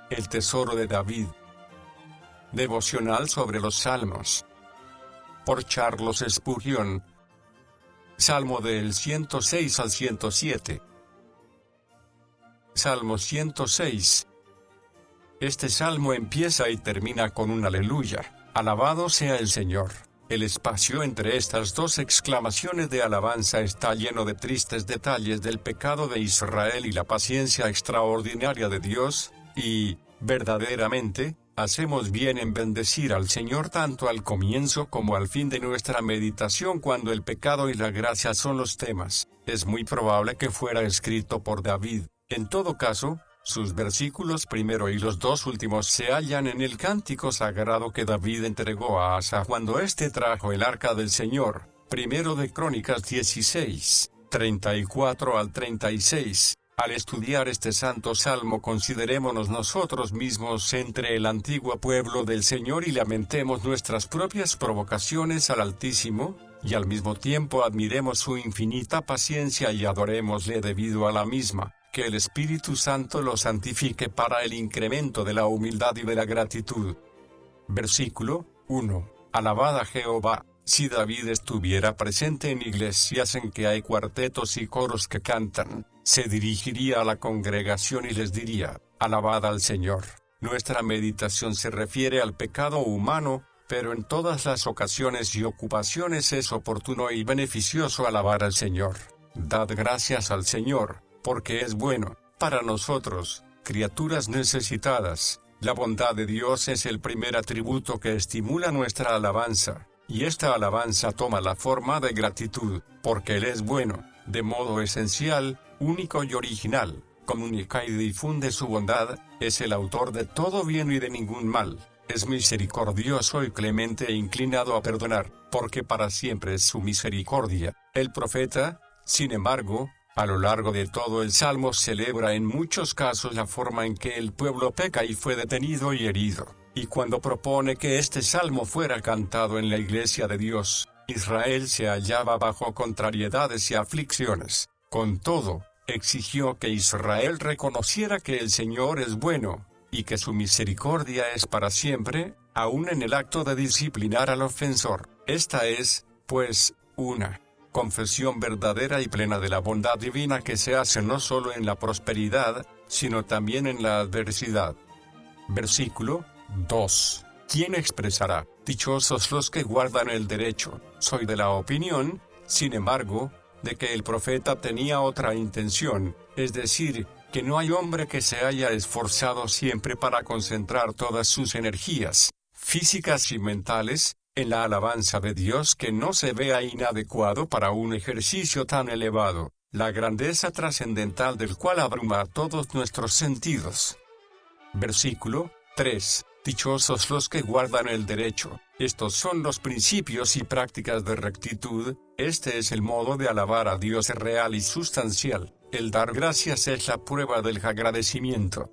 El tesoro de David. Devocional sobre los Salmos. Por Charles Spurgeon. Salmo del 106 al 107. Salmo 106. Este salmo empieza y termina con un aleluya. Alabado sea el Señor. El espacio entre estas dos exclamaciones de alabanza está lleno de tristes detalles del pecado de Israel y la paciencia extraordinaria de Dios, y, verdaderamente, hacemos bien en bendecir al Señor tanto al comienzo como al fin de nuestra meditación cuando el pecado y la gracia son los temas. Es muy probable que fuera escrito por David. En todo caso, sus versículos primero y los dos últimos se hallan en el cántico sagrado que David entregó a Asa cuando éste trajo el arca del Señor. Primero de Crónicas 16, 34 al 36. Al estudiar este santo salmo considerémonos nosotros mismos entre el antiguo pueblo del Señor y lamentemos nuestras propias provocaciones al Altísimo, y al mismo tiempo admiremos su infinita paciencia y adorémosle debido a la misma. Que el Espíritu Santo lo santifique para el incremento de la humildad y de la gratitud. Versículo 1. Alabad a Jehová. Si David estuviera presente en iglesias en que hay cuartetos y coros que cantan, se dirigiría a la congregación y les diría, alabad al Señor. Nuestra meditación se refiere al pecado humano, pero en todas las ocasiones y ocupaciones es oportuno y beneficioso alabar al Señor. Dad gracias al Señor, porque es bueno. Para nosotros, criaturas necesitadas, la bondad de Dios es el primer atributo que estimula nuestra alabanza. Y esta alabanza toma la forma de gratitud, porque Él es bueno, de modo esencial, único y original, comunica y difunde su bondad, es el autor de todo bien y de ningún mal, es misericordioso y clemente e inclinado a perdonar, porque para siempre es su misericordia. El profeta, sin embargo, a lo largo de todo el Salmo celebra en muchos casos la forma en que el pueblo peca y fue detenido y herido. Y cuando propone que este salmo fuera cantado en la iglesia de Dios, Israel se hallaba bajo contrariedades y aflicciones. Con todo, exigió que Israel reconociera que el Señor es bueno, y que su misericordia es para siempre, aun en el acto de disciplinar al ofensor. Esta es, pues, una confesión verdadera y plena de la bondad divina que se hace no solo en la prosperidad, sino también en la adversidad. Versículo 2. ¿Quién expresará? Dichosos los que guardan el derecho. Soy de la opinión, sin embargo, de que el profeta tenía otra intención, es decir, que no hay hombre que se haya esforzado siempre para concentrar todas sus energías, físicas y mentales, en la alabanza de Dios que no se vea inadecuado para un ejercicio tan elevado, la grandeza trascendental del cual abruma a todos nuestros sentidos. Versículo 3. Dichosos los que guardan el derecho. Estos son los principios y prácticas de rectitud. Este es el modo de alabar a Dios real y sustancial. El dar gracias es la prueba del agradecimiento.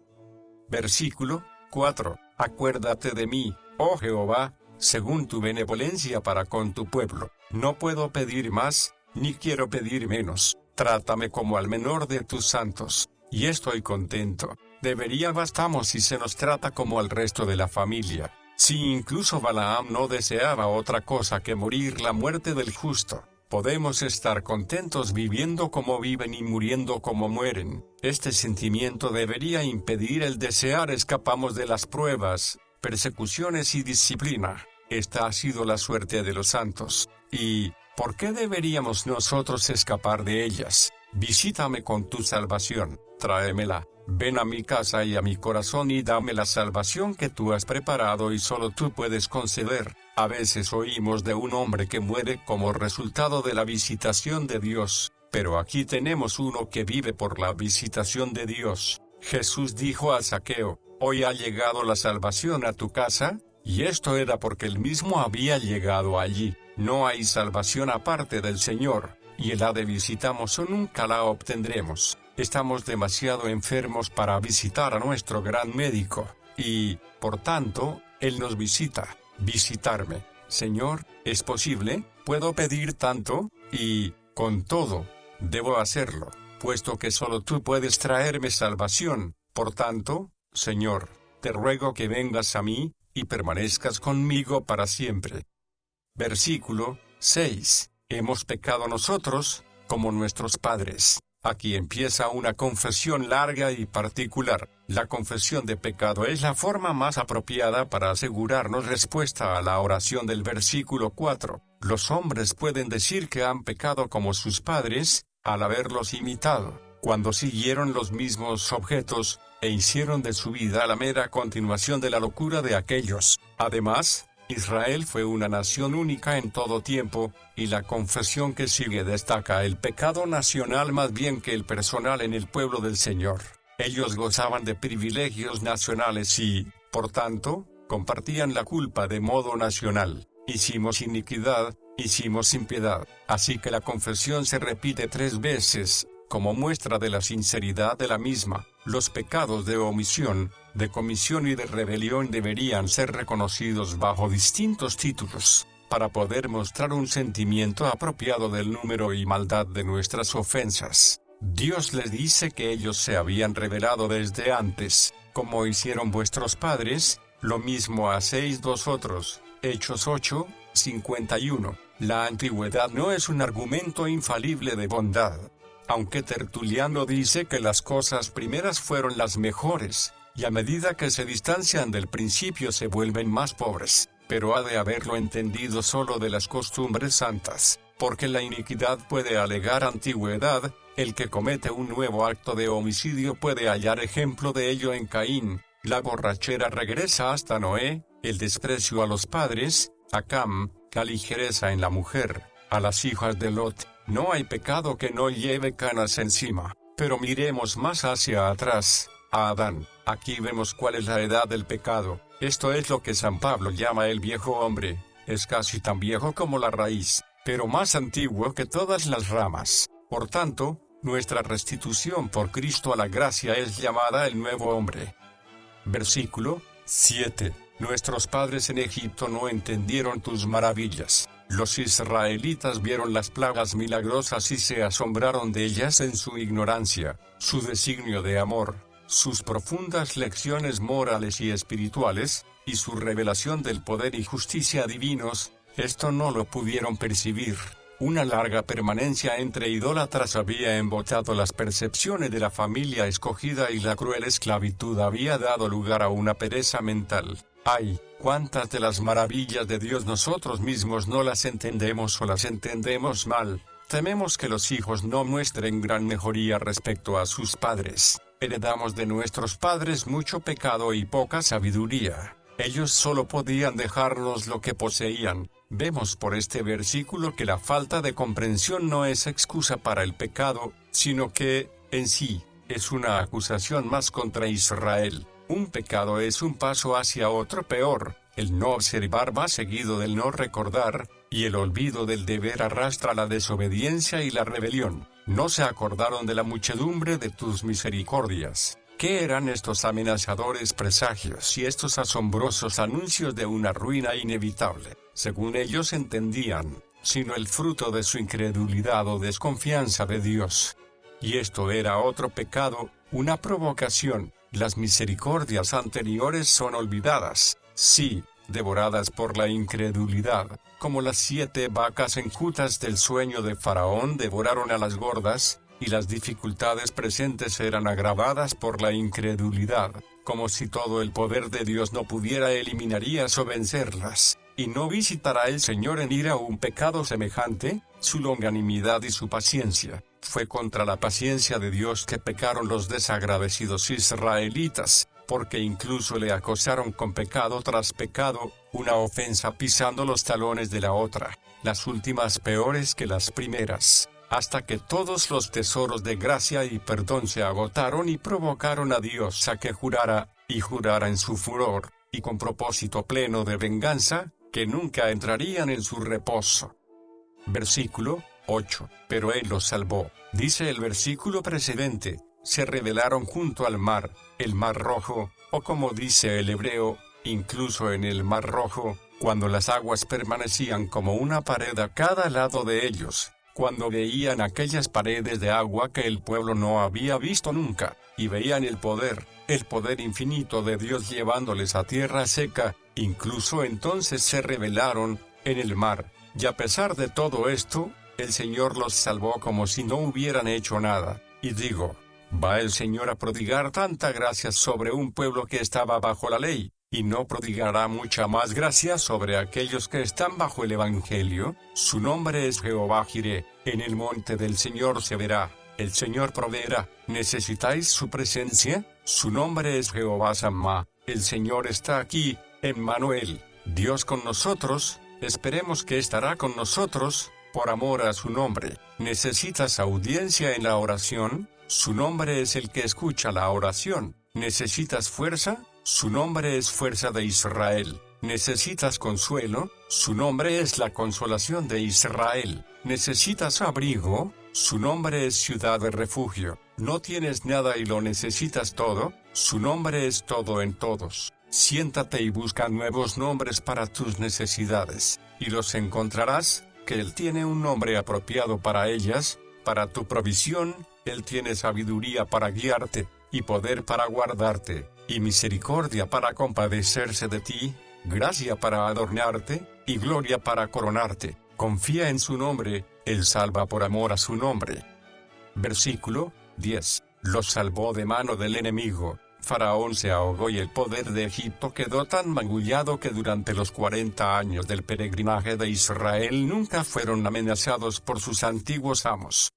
Versículo 4. Acuérdate de mí, oh Jehová, según tu benevolencia para con tu pueblo. No puedo pedir más, ni quiero pedir menos. Trátame como al menor de tus santos, y estoy contento. Debería bastamos si se nos trata como al resto de la familia. Si incluso Balaam no deseaba otra cosa que morir la muerte del justo, podemos estar contentos viviendo como viven y muriendo como mueren. Este sentimiento debería impedir el desear escapamos de las pruebas, persecuciones y disciplina. Esta ha sido la suerte de los santos. ¿Y por qué deberíamos nosotros escapar de ellas? Visítame con tu salvación, tráemela. Ven a mi casa y a mi corazón y dame la salvación que tú has preparado y solo tú puedes conceder. A veces oímos de un hombre que muere como resultado de la visitación de Dios, pero aquí tenemos uno que vive por la visitación de Dios. Jesús dijo a Zaqueo, hoy ha llegado la salvación a tu casa, y esto era porque él mismo había llegado allí. No hay salvación aparte del Señor, y el de visitamos o nunca la obtendremos. Estamos demasiado enfermos para visitar a nuestro gran médico, y, por tanto, Él nos visita. Visitarme, Señor, ¿es posible? ¿Puedo pedir tanto? Y, con todo, debo hacerlo, puesto que solo tú puedes traerme salvación. Por tanto, Señor, te ruego que vengas a mí, y permanezcas conmigo para siempre. Versículo 6. Hemos pecado nosotros, como nuestros padres. Aquí empieza una confesión larga y particular. La confesión de pecado es la forma más apropiada para asegurarnos respuesta a la oración del versículo 4. Los hombres pueden decir que han pecado como sus padres, al haberlos imitado, cuando siguieron los mismos objetos, e hicieron de su vida la mera continuación de la locura de aquellos. Además, Israel fue una nación única en todo tiempo, y la confesión que sigue destaca el pecado nacional más bien que el personal en el pueblo del Señor. Ellos gozaban de privilegios nacionales y, por tanto, compartían la culpa de modo nacional. Hicimos iniquidad, hicimos impiedad. Así que la confesión se repite 3 veces, como muestra de la sinceridad de la misma. Los pecados de omisión, de comisión y de rebelión deberían ser reconocidos bajo distintos títulos, para poder mostrar un sentimiento apropiado del número y maldad de nuestras ofensas. Dios les dice que ellos se habían rebelado desde antes, como hicieron vuestros padres, lo mismo hacéis vosotros. Hechos 8, 51. La antigüedad no es un argumento infalible de bondad. Aunque Tertuliano dice que las cosas primeras fueron las mejores, y a medida que se distancian del principio se vuelven más pobres, pero ha de haberlo entendido solo de las costumbres santas, porque la iniquidad puede alegar antigüedad, el que comete un nuevo acto de homicidio puede hallar ejemplo de ello en Caín, la borrachera regresa hasta Noé, el desprecio a los padres, a Cam, la ligereza en la mujer, a las hijas de Lot. No hay pecado que no lleve canas encima, pero miremos más hacia atrás, a Adán. Aquí vemos cuál es la edad del pecado. Esto es lo que San Pablo llama el viejo hombre. Es casi tan viejo como la raíz, pero más antiguo que todas las ramas. Por tanto, nuestra restitución por Cristo a la gracia es llamada el nuevo hombre. Versículo 7. Nuestros padres en Egipto no entendieron tus maravillas. Los israelitas vieron las plagas milagrosas y se asombraron de ellas en su ignorancia, su designio de amor, sus profundas lecciones morales y espirituales, y su revelación del poder y justicia divinos. Esto no lo pudieron percibir. Una larga permanencia entre idólatras había embotado las percepciones de la familia escogida y la cruel esclavitud había dado lugar a una pereza mental. ¡Ay! ¿Cuántas de las maravillas de Dios nosotros mismos no las entendemos o las entendemos mal? Tememos que los hijos no muestren gran mejoría respecto a sus padres. Heredamos de nuestros padres mucho pecado y poca sabiduría. Ellos solo podían dejarnos lo que poseían. Vemos por este versículo que la falta de comprensión no es excusa para el pecado, sino que, en sí, es una acusación más contra Israel. Un pecado es un paso hacia otro peor. El no observar va seguido del no recordar, y el olvido del deber arrastra la desobediencia y la rebelión. No se acordaron de la muchedumbre de tus misericordias. ¿Qué eran estos amenazadores presagios y estos asombrosos anuncios de una ruina inevitable? Según ellos entendían, sino el fruto de su incredulidad o desconfianza de Dios. Y esto era otro pecado, una provocación. Las misericordias anteriores son olvidadas, sí, devoradas por la incredulidad, como las 7 vacas enjutas del sueño de Faraón devoraron a las gordas, y las dificultades presentes eran agravadas por la incredulidad, como si todo el poder de Dios no pudiera eliminarías o vencerlas, y no visitará el Señor en ira un pecado semejante. Su longanimidad y su paciencia. Fue contra la paciencia de Dios que pecaron los desagradecidos israelitas, porque incluso le acosaron con pecado tras pecado, una ofensa pisando los talones de la otra, las últimas peores que las primeras, hasta que todos los tesoros de gracia y perdón se agotaron y provocaron a Dios a que jurara, y jurara en su furor, y con propósito pleno de venganza, que nunca entrarían en su reposo. Versículo 8. Pero Él los salvó. Dice el versículo precedente, se rebelaron junto al mar, el mar rojo, o como dice el hebreo, incluso en el mar rojo, cuando las aguas permanecían como una pared a cada lado de ellos. cuando veían aquellas paredes de agua que el pueblo no había visto nunca, y veían el poder infinito de Dios llevándoles a tierra seca, incluso entonces se rebelaron en el mar, y a pesar de todo esto, el Señor los salvó como si no hubieran hecho nada. Y digo, ¿va el Señor a prodigar tanta gracia sobre un pueblo que estaba bajo la ley, y no prodigará mucha más gracia sobre aquellos que están bajo el Evangelio? Su nombre es Jehová Jireh, en el monte del Señor se verá, el Señor proveerá. ¿Necesitáis su presencia? Su nombre es Jehová Shammah, el Señor está aquí, Emmanuel, Dios con nosotros. Esperemos que estará con nosotros, por amor a su nombre. ¿Necesitas audiencia en la oración? Su nombre es el que escucha la oración. ¿Necesitas fuerza? Su nombre es fuerza de Israel. ¿Necesitas consuelo? Su nombre es la consolación de Israel. ¿Necesitas abrigo? Su nombre es ciudad de refugio. ¿No tienes nada y lo necesitas todo? Su nombre es todo en todos. Siéntate y busca nuevos nombres para tus necesidades, y los encontrarás, que Él tiene un nombre apropiado para ellas. Para tu provisión, Él tiene sabiduría para guiarte, y poder para guardarte, y misericordia para compadecerse de ti, gracia para adornarte, y gloria para coronarte. Confía en su nombre, Él salva por amor a su nombre. Versículo 10. Los salvó de mano del enemigo. Faraón se ahogó y el poder de Egipto quedó tan magullado que durante los 40 años del peregrinaje de Israel nunca fueron amenazados por sus antiguos amos.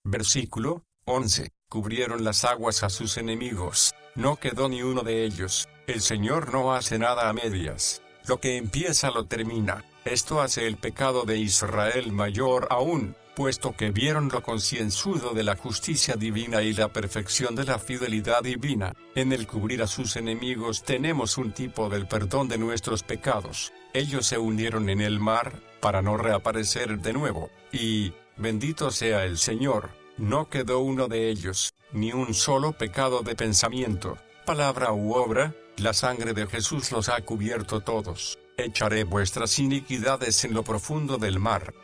Versículo 11. Cubrieron las aguas a sus enemigos, no quedó ni uno de ellos. El Señor no hace nada a medias. Lo que empieza lo termina. Esto hace el pecado de Israel mayor aún, puesto que vieron lo concienzudo de la justicia divina y la perfección de la fidelidad divina. En el cubrir a sus enemigos tenemos un tipo del perdón de nuestros pecados. Ellos se hundieron en el mar, para no reaparecer de nuevo, y, bendito sea el Señor, no quedó uno de ellos, ni un solo pecado de pensamiento, palabra u obra. La sangre de Jesús los ha cubierto todos. Echaré vuestras iniquidades en lo profundo del mar.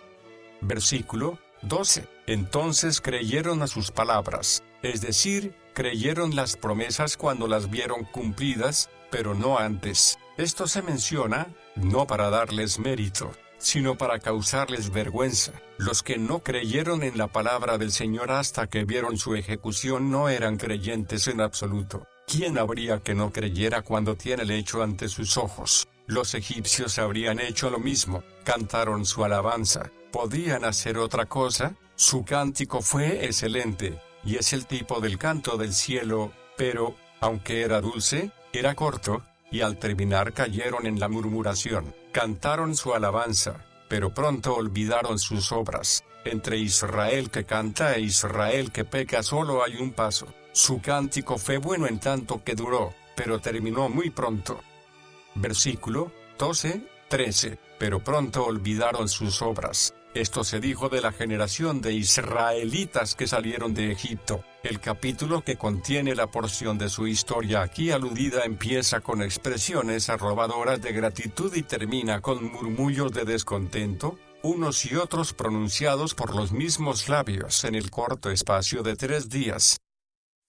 Versículo 12. Entonces creyeron a sus palabras, es decir, creyeron las promesas cuando las vieron cumplidas, pero no antes. Esto se menciona, no para darles mérito, sino para causarles vergüenza. Los que no creyeron en la palabra del Señor hasta que vieron su ejecución no eran creyentes en absoluto. ¿Quién habría que no creyera cuando tiene el hecho ante sus ojos? Los egipcios habrían hecho lo mismo, cantaron su alabanza. ¿Podían hacer otra cosa? Su cántico fue excelente, y es el tipo del canto del cielo, pero, aunque era dulce, era corto, y al terminar cayeron en la murmuración. Cantaron su alabanza, pero pronto olvidaron sus obras. Entre Israel que canta e Israel que peca solo hay un paso. Su cántico fue bueno en tanto que duró, pero terminó muy pronto. Versículo 13. Pero pronto olvidaron sus obras. Esto se dijo de la generación de israelitas que salieron de Egipto. El capítulo que contiene la porción de su historia aquí aludida empieza con expresiones arrobadoras de gratitud y termina con murmullos de descontento, unos y otros pronunciados por los mismos labios en el corto espacio de 3 días.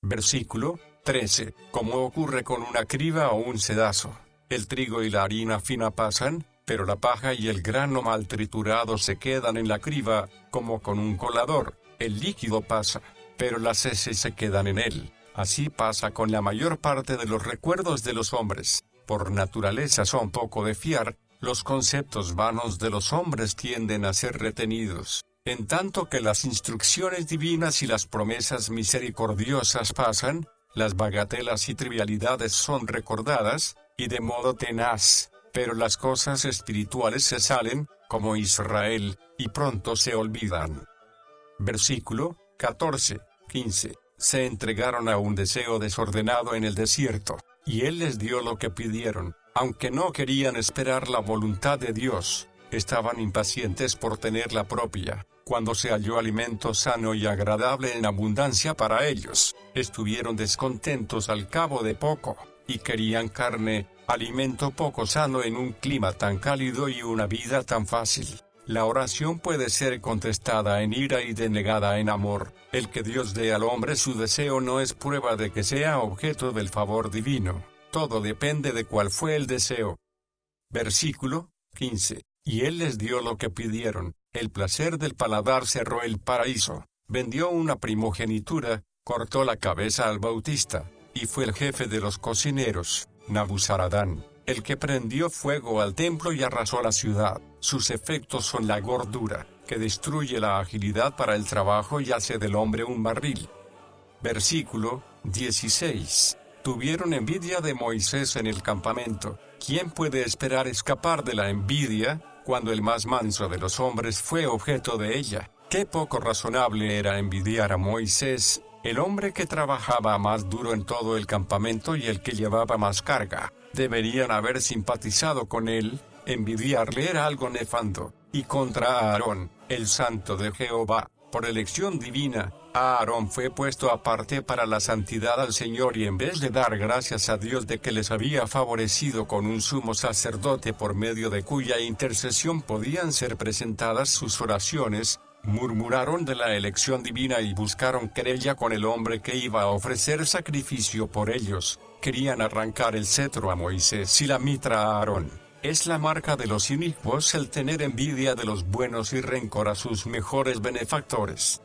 Versículo 13. Como ocurre con una criba o un sedazo, el trigo y la harina fina pasan, pero la paja y el grano mal triturado se quedan en la criba, como con un colador. El líquido pasa, pero las heces se quedan en él. Así pasa con la mayor parte de los recuerdos de los hombres. Por naturaleza son poco de fiar, los conceptos vanos de los hombres tienden a ser retenidos. En tanto que las instrucciones divinas y las promesas misericordiosas pasan, las bagatelas y trivialidades son recordadas, y de modo tenaz. Pero las cosas espirituales se salen, como Israel, y pronto se olvidan. Versículo 14-15. Se entregaron a un deseo desordenado en el desierto, y Él les dio lo que pidieron, aunque no querían esperar la voluntad de Dios, estaban impacientes por tener la propia. Cuando se halló alimento sano y agradable en abundancia para ellos, estuvieron descontentos al cabo de poco, y querían carne, alimento poco sano en un clima tan cálido y una vida tan fácil. La oración puede ser contestada en ira y denegada en amor. El que Dios dé al hombre su deseo no es prueba de que sea objeto del favor divino. Todo depende de cuál fue el deseo. Versículo 15. Y él les dio lo que pidieron. El placer del paladar cerró el paraíso. Vendió una primogenitura, cortó la cabeza al bautista, y fue el jefe de los cocineros, Nabuzaradán, el que prendió fuego al templo y arrasó la ciudad. Sus efectos son la gordura, que destruye la agilidad para el trabajo y hace del hombre un barril. Versículo 16. Tuvieron envidia de Moisés en el campamento. ¿Quién puede esperar escapar de la envidia, cuando el más manso de los hombres fue objeto de ella? Qué poco razonable era envidiar a Moisés, el hombre que trabajaba más duro en todo el campamento y el que llevaba más carga. Deberían haber simpatizado con él. Envidiarle era algo nefando. Y contra Aarón, el santo de Jehová, por elección divina, Aarón fue puesto aparte para la santidad al Señor, y en vez de dar gracias a Dios de que les había favorecido con un sumo sacerdote por medio de cuya intercesión podían ser presentadas sus oraciones, murmuraron de la elección divina y buscaron querella con el hombre que iba a ofrecer sacrificio por ellos. Querían arrancar el cetro a Moisés y la mitra a Aarón. Es la marca de los inicuos el tener envidia de los buenos y rencor a sus mejores benefactores.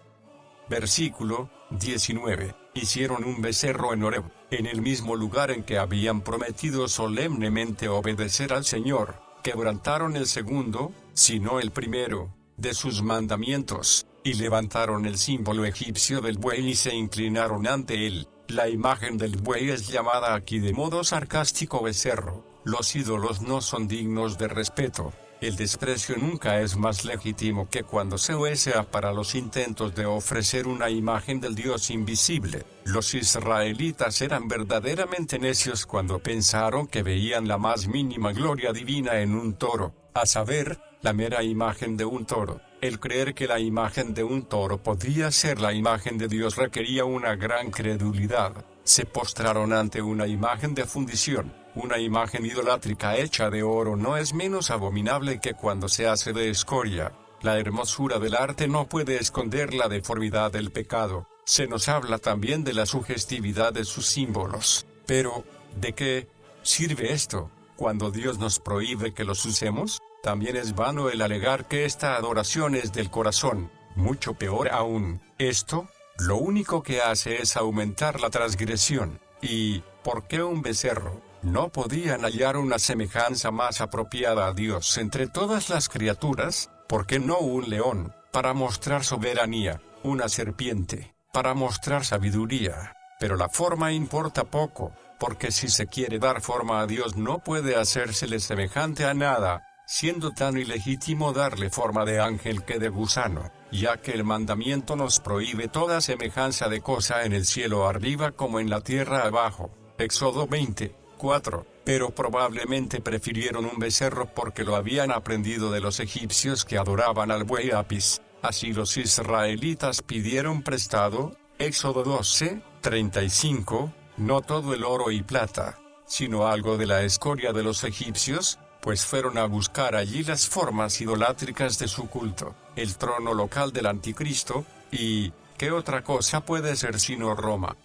Versículo 19. Hicieron un becerro en Horeb, en el mismo lugar en que habían prometido solemnemente obedecer al Señor. Quebrantaron el segundo, si no el primero, de sus mandamientos, y levantaron el símbolo egipcio del buey y se inclinaron ante él. La imagen del buey es llamada aquí de modo sarcástico becerro. Los ídolos no son dignos de respeto. El desprecio nunca es más legítimo que cuando se usa para los intentos de ofrecer una imagen del Dios invisible. Los israelitas eran verdaderamente necios cuando pensaron que veían la más mínima gloria divina en un toro, a saber, la mera imagen de un toro. El creer que la imagen de un toro podía ser la imagen de Dios requería una gran credulidad. Se postraron ante una imagen de fundición. Una imagen idolátrica hecha de oro no es menos abominable que cuando se hace de escoria. La hermosura del arte no puede esconder la deformidad del pecado. Se nos habla también de la sugestividad de sus símbolos. Pero, ¿de qué sirve esto cuando Dios nos prohíbe que los usemos? También es vano el alegar que esta adoración es del corazón. Mucho peor aún, esto, lo único que hace es aumentar la transgresión. ¿Y por qué un becerro? ¿No podían hallar una semejanza más apropiada a Dios entre todas las criaturas? ¿Por qué no un león, para mostrar soberanía? Una serpiente, para mostrar sabiduría. Pero la forma importa poco, porque si se quiere dar forma a Dios no puede hacérsele semejante a nada, siendo tan ilegítimo darle forma de ángel que de gusano, ya que el mandamiento nos prohíbe toda semejanza de cosa en el cielo arriba como en la tierra abajo. Éxodo 20:4. Pero probablemente prefirieron un becerro porque lo habían aprendido de los egipcios que adoraban al buey Apis. Así los israelitas pidieron prestado, Éxodo 12:35, no todo el oro y plata, sino algo de la escoria de los egipcios, pues fueron a buscar allí las formas idolátricas de su culto, el trono local del anticristo, y ¿qué otra cosa puede ser sino Roma?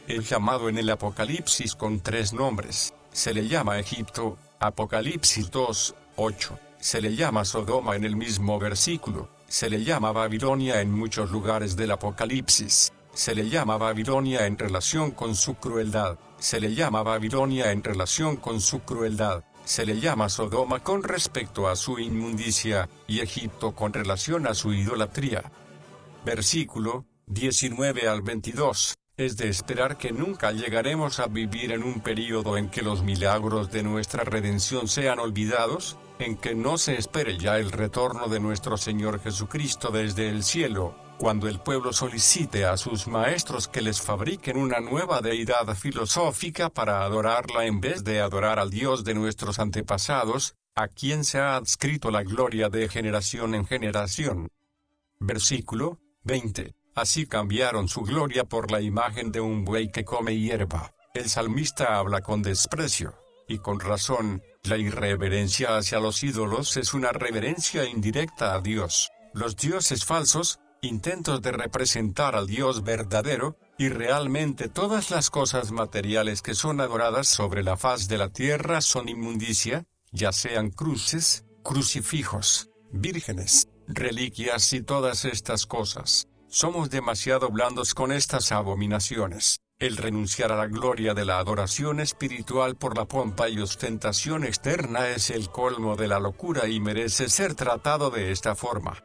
Es llamado en el Apocalipsis con 3 nombres. Se le llama Egipto, Apocalipsis 2:8. Se le llama Sodoma en el mismo versículo. Se le llama Babilonia en muchos lugares del Apocalipsis. Se le llama Babilonia en relación con su crueldad. Se le llama Babilonia en relación con su crueldad. Se le llama Sodoma con respecto a su inmundicia, y Egipto con relación a su idolatría. Versículo 19 al 22. Es de esperar que nunca llegaremos a vivir en un período en que los milagros de nuestra redención sean olvidados, en que no se espere ya el retorno de nuestro Señor Jesucristo desde el cielo, cuando el pueblo solicite a sus maestros que les fabriquen una nueva deidad filosófica para adorarla en vez de adorar al Dios de nuestros antepasados, a quien se ha adscrito la gloria de generación en generación. Versículo 20. Así cambiaron su gloria por la imagen de un buey que come hierba. El salmista habla con desprecio, y con razón, La irreverencia hacia los ídolos es una reverencia indirecta a Dios. Los dioses falsos, intentos de representar al Dios verdadero, y realmente todas las cosas materiales que son adoradas sobre la faz de la tierra son inmundicia, ya sean cruces, crucifijos, vírgenes, reliquias y todas estas cosas. Somos demasiado blandos con estas abominaciones. El renunciar a la gloria de la adoración espiritual por la pompa y ostentación externa es el colmo de la locura y merece ser tratado de esta forma.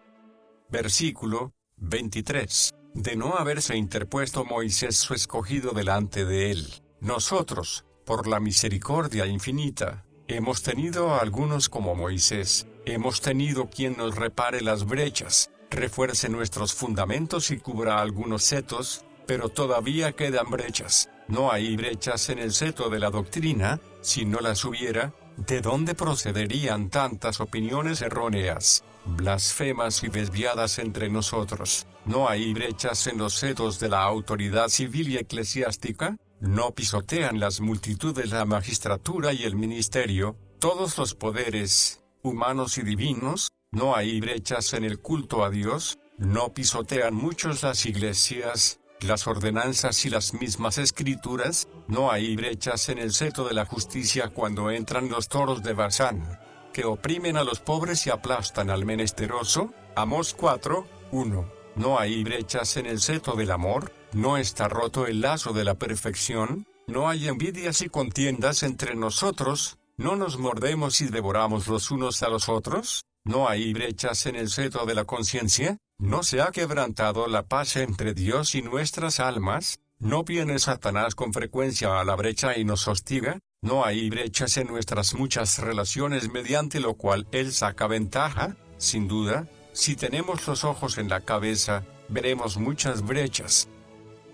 Versículo 23. De no haberse interpuesto Moisés su escogido delante de él, nosotros, por la misericordia infinita, hemos tenido a algunos como Moisés, hemos tenido quien nos repare las brechas, refuerce nuestros fundamentos y cubra algunos setos, pero todavía quedan brechas. No hay brechas en el seto de la doctrina. Si no las hubiera, ¿de dónde procederían tantas opiniones erróneas, blasfemas y desviadas entre nosotros? ¿No hay brechas en los setos de la autoridad civil y eclesiástica? ¿No pisotean las multitudes la magistratura y el ministerio, todos los poderes, humanos y divinos? ¿No hay brechas en el culto a Dios? ¿No pisotean muchos las iglesias, las ordenanzas y las mismas escrituras? ¿No hay brechas en el seto de la justicia cuando entran los toros de Basán, que oprimen a los pobres y aplastan al menesteroso? Amós 4:1. ¿No hay brechas en el seto del amor? ¿No está roto el lazo de la perfección? ¿No hay envidias y contiendas entre nosotros? ¿No nos mordemos y devoramos los unos a los otros? ¿No hay brechas en el seto de la conciencia? ¿No se ha quebrantado la paz entre Dios y nuestras almas? ¿No viene Satanás con frecuencia a la brecha y nos hostiga? ¿No hay brechas en nuestras muchas relaciones mediante lo cual él saca ventaja? Sin duda, si tenemos los ojos en la cabeza, veremos muchas brechas.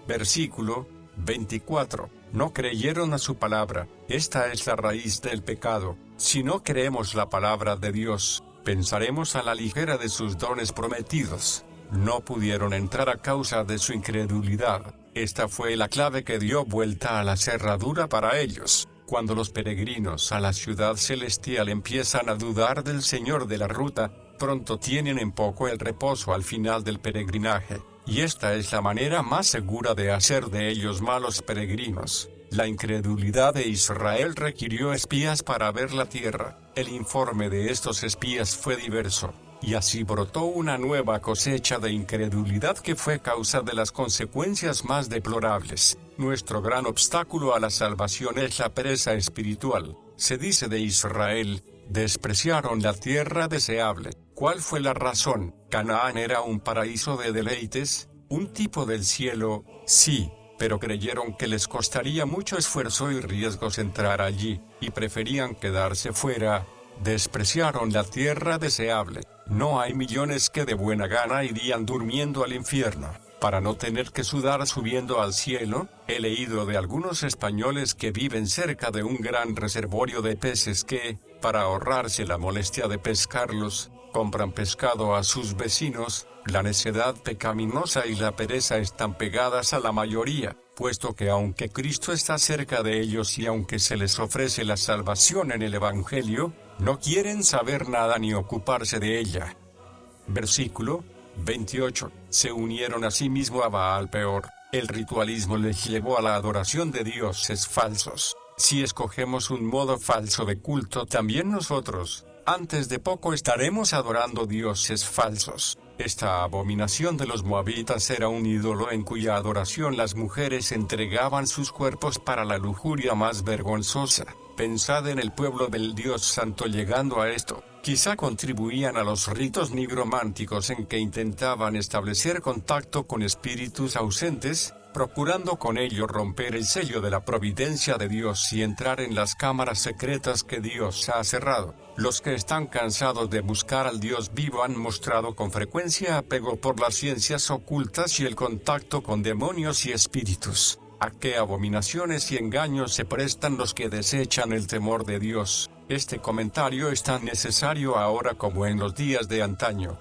Versículo 24. No creyeron a su palabra. Esta es la raíz del pecado. Si no creemos la palabra de Dios, pensaremos a la ligera de sus dones prometidos. No pudieron entrar a causa de su incredulidad. Esta fue la clave que dio vuelta a la cerradura para ellos. Cuando los peregrinos a la ciudad celestial empiezan a dudar del Señor de la ruta, pronto tienen en poco el reposo al final del peregrinaje. Y esta es la manera más segura de hacer de ellos malos peregrinos. La incredulidad de Israel requirió espías para ver la tierra. El informe de estos espías fue diverso, y así brotó una nueva cosecha de incredulidad que fue causa de las consecuencias más deplorables. Nuestro gran obstáculo a la salvación es la pereza espiritual. Se dice de Israel: despreciaron la tierra deseable. ¿Cuál fue la razón? Canaán era un paraíso de deleites, un tipo del cielo, sí, pero creyeron que les costaría mucho esfuerzo y riesgos entrar allí, y preferían quedarse fuera. Despreciaron la tierra deseable. No hay millones que de buena gana irían durmiendo al infierno, para no tener que sudar subiendo al cielo. He leído de algunos españoles que viven cerca de un gran reservorio de peces que, para ahorrarse la molestia de pescarlos, compran pescado a sus vecinos. La necedad pecaminosa y la pereza están pegadas a la mayoría, puesto que aunque Cristo está cerca de ellos y aunque se les ofrece la salvación en el Evangelio, no quieren saber nada ni ocuparse de ella. Versículo 28. Se unieron a sí mismo a Baal Peor. El ritualismo les llevó a la adoración de dioses falsos. Si escogemos un modo falso de culto, también nosotros, antes de poco, estaremos adorando dioses falsos. Esta abominación de los moabitas era un ídolo en cuya adoración las mujeres entregaban sus cuerpos para la lujuria más vergonzosa. Pensad en el pueblo del Dios Santo llegando a esto. Quizá contribuían a los ritos nigrománticos en que intentaban establecer contacto con espíritus ausentes, procurando con ello romper el sello de la providencia de Dios y entrar en las cámaras secretas que Dios ha cerrado. Los que están cansados de buscar al Dios vivo han mostrado con frecuencia apego por las ciencias ocultas y el contacto con demonios y espíritus. ¿A qué abominaciones y engaños se prestan los que desechan el temor de Dios? Este comentario es tan necesario ahora como en los días de antaño.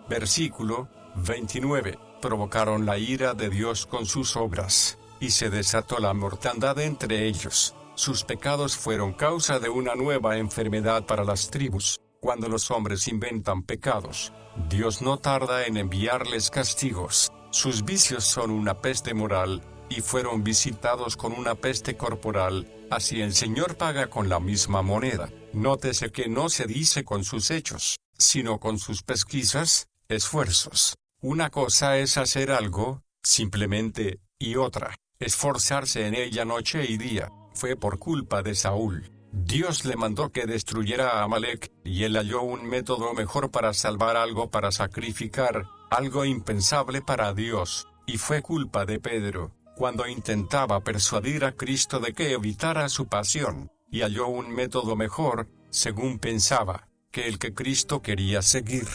Versículo 29. Provocaron la ira de Dios con sus obras, y se desató la mortandad entre ellos. Sus pecados fueron causa de una nueva enfermedad para las tribus. Cuando los hombres inventan pecados, Dios no tarda en enviarles castigos. Sus vicios son una peste moral, y fueron visitados con una peste corporal. Así el Señor paga con la misma moneda. Nótese que no se dice con sus hechos, sino con sus pesquisas, esfuerzos. Una cosa es hacer algo, simplemente, y otra, esforzarse en ella noche y día. Fue por culpa de Saúl. Dios le mandó que destruyera a Amalek, y él halló un método mejor para salvar algo, para sacrificar, algo impensable para Dios, y fue culpa de Pedro, cuando intentaba persuadir a Cristo de que evitara su pasión, y halló un método mejor, según pensaba, que el que Cristo quería seguir.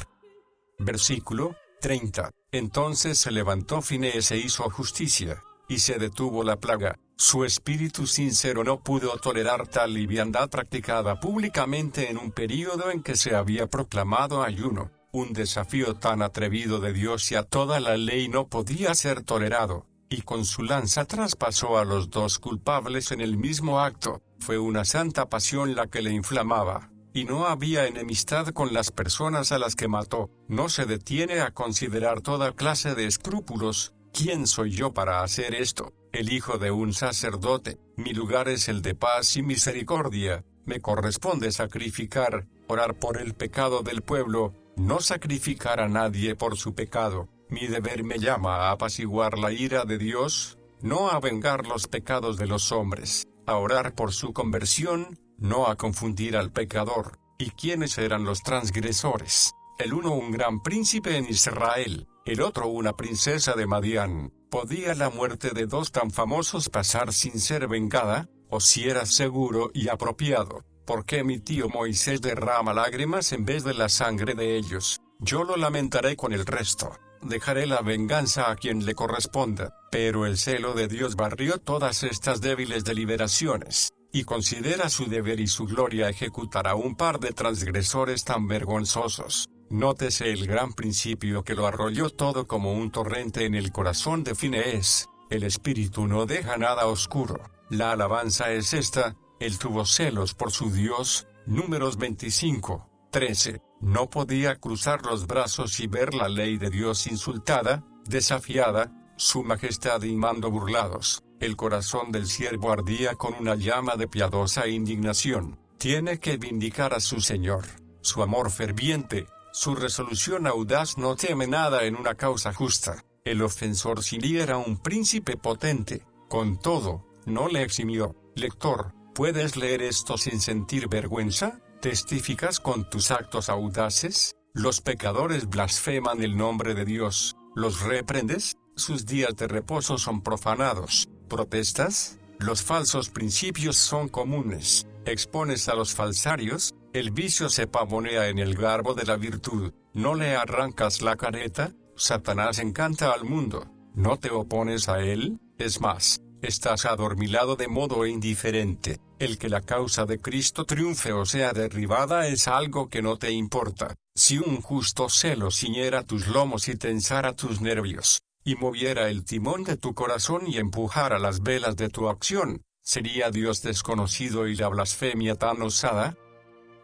Versículo 30. Entonces se levantó Finees e hizo justicia, y se detuvo la plaga. Su espíritu sincero no pudo tolerar tal liviandad practicada públicamente en un período en que se había proclamado ayuno. Un desafío tan atrevido de Dios y a toda la ley no podía ser tolerado, y con su lanza traspasó a los dos culpables en el mismo acto. Fue una santa pasión la que le inflamaba, y no había enemistad con las personas a las que mató. No se detiene a considerar toda clase de escrúpulos. ¿Quién soy yo para hacer esto? El hijo de un sacerdote. Mi lugar es el de paz y misericordia. Me corresponde sacrificar, orar por el pecado del pueblo, no sacrificar a nadie por su pecado. Mi deber me llama a apaciguar la ira de Dios, no a vengar los pecados de los hombres, a orar por su conversión, no a confundir al pecador. ¿Y quiénes eran los transgresores? El uno un gran príncipe en Israel, el otro una princesa de Madián. ¿Podía la muerte de dos tan famosos pasar sin ser vengada? ¿O si era seguro y apropiado? ¿Por qué mi tío Moisés derrama lágrimas en vez de la sangre de ellos? Yo lo lamentaré con el resto. Dejaré la venganza a quien le corresponda. Pero el celo de Dios barrió todas estas débiles deliberaciones, y considera su deber y su gloria ejecutar a un par de transgresores tan vergonzosos. Nótese el gran principio que lo arrolló todo como un torrente en el corazón de Finees. El espíritu no deja nada oscuro. La alabanza es esta: él tuvo celos por su Dios. Números 25, 13. No podía cruzar los brazos y ver la ley de Dios insultada, desafiada, su majestad y mando burlados. El corazón del siervo ardía con una llama de piadosa indignación. Tiene que vindicar a su Señor. Su amor ferviente, su resolución audaz no teme nada en una causa justa. El ofensor Sirí era un príncipe potente. Con todo, no le eximió. Lector, ¿puedes leer esto sin sentir vergüenza? ¿Testificas con tus actos audaces? Los pecadores blasfeman el nombre de Dios. ¿Los reprendes? Sus días de reposo son profanados. ¿Protestas? Los falsos principios son comunes. ¿Expones a los falsarios? El vicio se pavonea en el garbo de la virtud. ¿No le arrancas la careta? Satanás encanta al mundo. ¿No te opones a él? Es más, estás adormilado de modo indiferente. El que la causa de Cristo triunfe o sea derribada es algo que no te importa. Si un justo celo ciñera tus lomos y tensara tus nervios, y moviera el timón de tu corazón y empujara las velas de tu acción, ¿sería Dios desconocido y la blasfemia tan osada?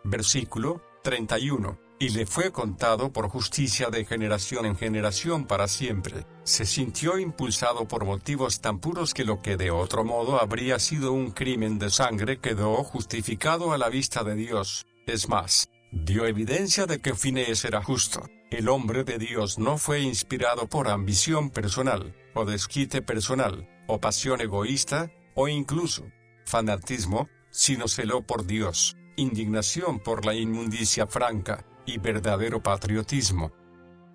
Versículo 31. Y le fue contado por justicia de generación en generación para siempre. Se sintió impulsado por motivos tan puros que lo que de otro modo habría sido un crimen de sangre quedó justificado a la vista de Dios. Es más, dio evidencia de que Finees era justo. El hombre de Dios no fue inspirado por ambición personal, o desquite personal, o pasión egoísta, o incluso fanatismo, sino celó por Dios, indignación por la inmundicia franca, y verdadero patriotismo.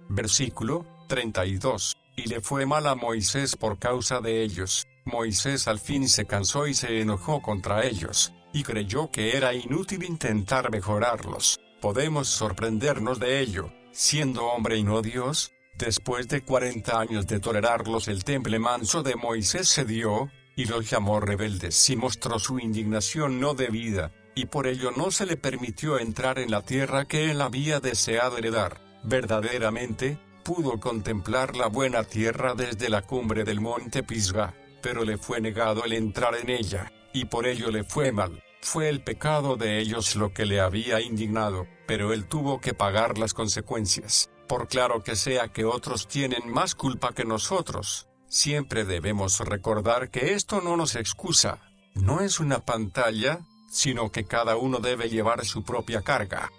Versículo 32. Y le fue mal a Moisés por causa de ellos. Moisés al fin se cansó y se enojó contra ellos, y creyó que era inútil intentar mejorarlos. Podemos sorprendernos de ello, siendo hombre y no Dios. Después de 40 años de tolerarlos, el temple manso de Moisés cedió, y los llamó rebeldes y mostró su indignación no debida, y por ello no se le permitió entrar en la tierra que él había deseado heredar. Verdaderamente, pudo contemplar la buena tierra desde la cumbre del monte Pisgah, pero le fue negado el entrar en ella, y por ello le fue mal. Fue el pecado de ellos lo que le había indignado, pero él tuvo que pagar las consecuencias. Por claro que sea que otros tienen más culpa que nosotros, siempre debemos recordar que esto no nos excusa. No es una pantalla, sino que cada uno debe llevar su propia carga.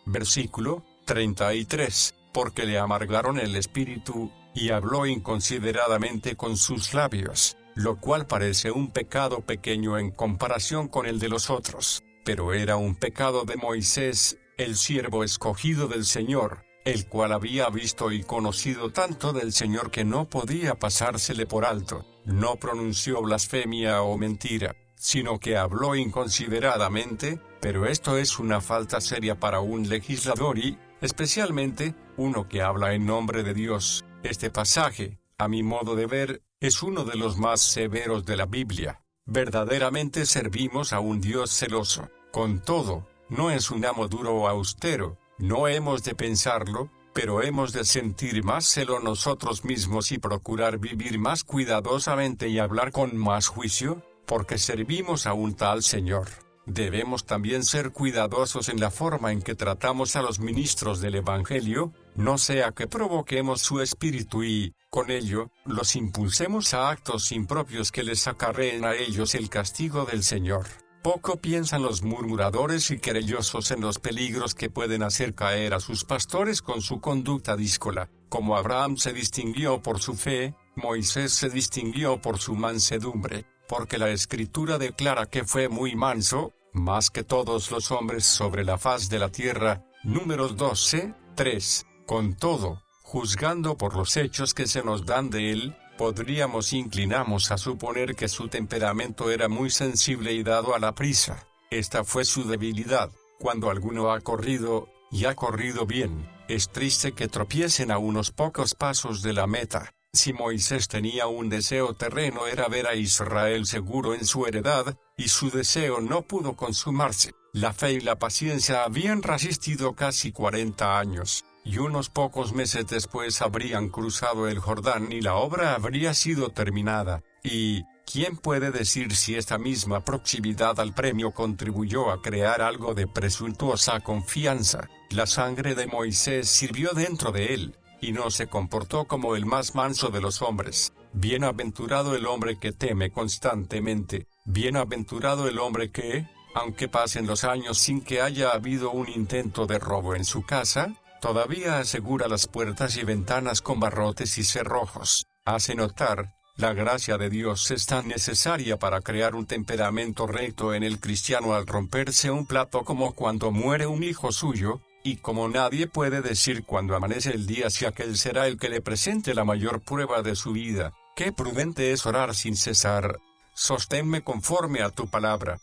Versículo 33. Porque le amargaron el espíritu, y habló inconsideradamente con sus labios, lo cual parece un pecado pequeño en comparación con el de los otros, pero era un pecado de Moisés, el siervo escogido del Señor, el cual había visto y conocido tanto del Señor que no podía pasársele por alto. No pronunció blasfemia o mentira, sino que habló inconsideradamente, pero esto es una falta seria para un legislador y, especialmente, uno que habla en nombre de Dios. Este pasaje, a mi modo de ver, es uno de los más severos de la Biblia. Verdaderamente servimos a un Dios celoso. Con todo, no es un amo duro o austero, no hemos de pensarlo, pero hemos de sentir más celo nosotros mismos y procurar vivir más cuidadosamente y hablar con más juicio, porque servimos a un tal Señor. Debemos también ser cuidadosos en la forma en que tratamos a los ministros del Evangelio, no sea que provoquemos su espíritu y, con ello, los impulsemos a actos impropios que les acarreen a ellos el castigo del Señor. Poco piensan los murmuradores y querellosos en los peligros que pueden hacer caer a sus pastores con su conducta díscola. Como Abraham se distinguió por su fe, Moisés se distinguió por su mansedumbre, porque la Escritura declara que fue muy manso, más que todos los hombres sobre la faz de la tierra. Números 12, 3. Con todo, juzgando por los hechos que se nos dan de él, podríamos inclinarnos a suponer que su temperamento era muy sensible y dado a la prisa. Esta fue su debilidad. Cuando alguno ha corrido, y ha corrido bien, es triste que tropiecen a unos pocos pasos de la meta. Si Moisés tenía un deseo terreno era ver a Israel seguro en su heredad, y su deseo no pudo consumarse. La fe y la paciencia habían resistido casi 40 años, y unos pocos meses después habrían cruzado el Jordán y la obra habría sido terminada. Y, ¿quién puede decir si esta misma proximidad al premio contribuyó a crear algo de presuntuosa confianza? La sangre de Moisés sirvió dentro de él, y no se comportó como el más manso de los hombres. Bienaventurado el hombre que teme constantemente, bienaventurado el hombre que, aunque pasen los años sin que haya habido un intento de robo en su casa, todavía asegura las puertas y ventanas con barrotes y cerrojos. Hace notar, la gracia de Dios es tan necesaria para crear un temperamento recto en el cristiano al romperse un plato como cuando muere un hijo suyo, y como nadie puede decir cuando amanece el día si aquel será el que le presente la mayor prueba de su vida. Qué prudente es orar sin cesar. Sosténme conforme a tu palabra.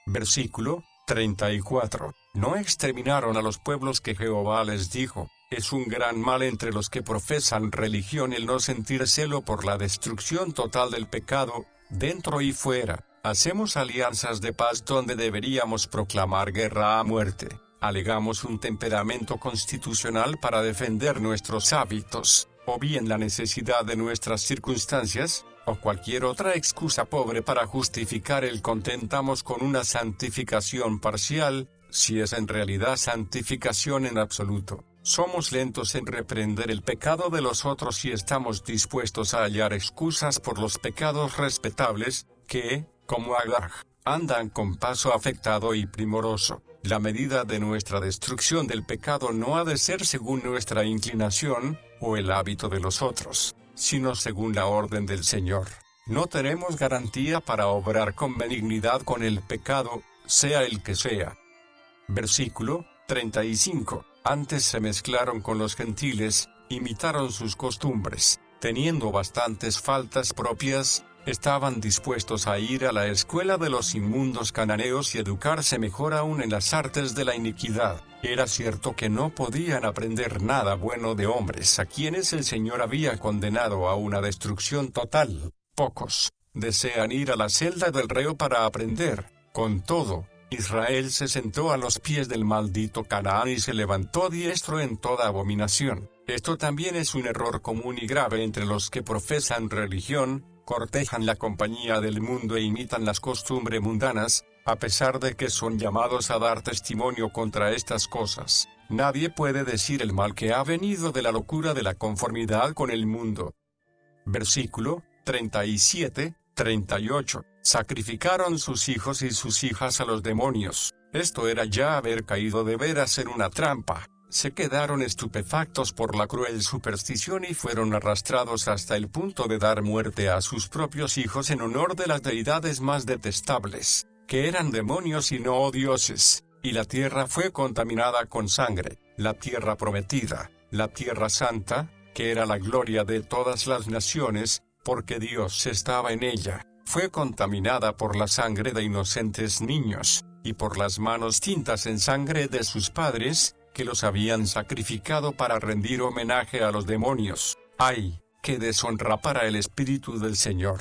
Versículo 34. No exterminaron a los pueblos que Jehová les dijo. Es un gran mal entre los que profesan religión el no sentir celo por la destrucción total del pecado, dentro y fuera. Hacemos alianzas de paz donde deberíamos proclamar guerra a muerte. Alegamos un temperamento constitucional para defender nuestros hábitos, o bien la necesidad de nuestras circunstancias, o cualquier otra excusa pobre para justificar el contentamos con una santificación parcial, si es en realidad santificación en absoluto. Somos lentos en reprender el pecado de los otros y estamos dispuestos a hallar excusas por los pecados respetables, que, como Agag, andan con paso afectado y primoroso. La medida de nuestra destrucción del pecado no ha de ser según nuestra inclinación, o el hábito de los otros, sino según la orden del Señor. No tenemos garantía para obrar con benignidad con el pecado, sea el que sea. Versículo 35. Antes se mezclaron con los gentiles, imitaron sus costumbres, teniendo bastantes faltas propias, estaban dispuestos a ir a la escuela de los inmundos cananeos y educarse mejor aún en las artes de la iniquidad. Era cierto que no podían aprender nada bueno de hombres a quienes el Señor había condenado a una destrucción total. Pocos desean ir a la celda del reo para aprender. Con todo, Israel se sentó a los pies del maldito Canaán y se levantó diestro en toda abominación. Esto también es un error común y grave entre los que profesan religión, cortejan la compañía del mundo e imitan las costumbres mundanas, a pesar de que son llamados a dar testimonio contra estas cosas. Nadie puede decir el mal que ha venido de la locura de la conformidad con el mundo. Versículo 37, 38. Sacrificaron sus hijos y sus hijas a los demonios. Esto era ya haber caído de veras en una trampa. Se quedaron estupefactos por la cruel superstición y fueron arrastrados hasta el punto de dar muerte a sus propios hijos en honor de las deidades más detestables, que eran demonios y no dioses. Y la tierra fue contaminada con sangre, la tierra prometida, la tierra santa, que era la gloria de todas las naciones, porque Dios estaba en ella, fue contaminada por la sangre de inocentes niños, y por las manos tintas en sangre de sus padres, que los habían sacrificado para rendir homenaje a los demonios. ¡Ay, qué deshonra para el Espíritu del Señor!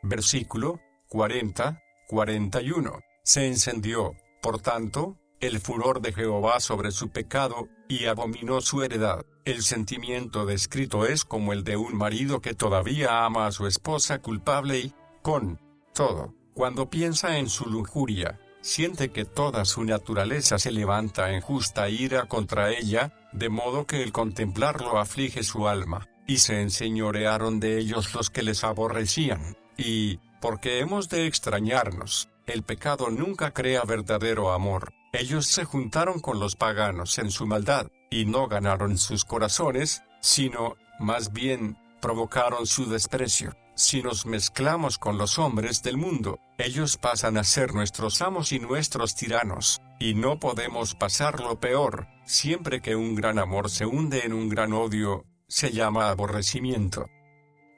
Versículo 40, 41. Se encendió, por tanto, el furor de Jehová sobre su pecado, y abominó su heredad. El sentimiento descrito es como el de un marido que todavía ama a su esposa culpable y, con todo, cuando piensa en su lujuria, siente que toda su naturaleza se levanta en justa ira contra ella, de modo que el contemplarlo aflige su alma, y se enseñorearon de ellos los que les aborrecían. Y, porque hemos de extrañarnos, el pecado nunca crea verdadero amor. Ellos se juntaron con los paganos en su maldad, y no ganaron sus corazones, sino, más bien, provocaron su desprecio. Si nos mezclamos con los hombres del mundo, ellos pasan a ser nuestros amos y nuestros tiranos, y no podemos pasar lo peor. Siempre que un gran amor se hunde en un gran odio, se llama aborrecimiento.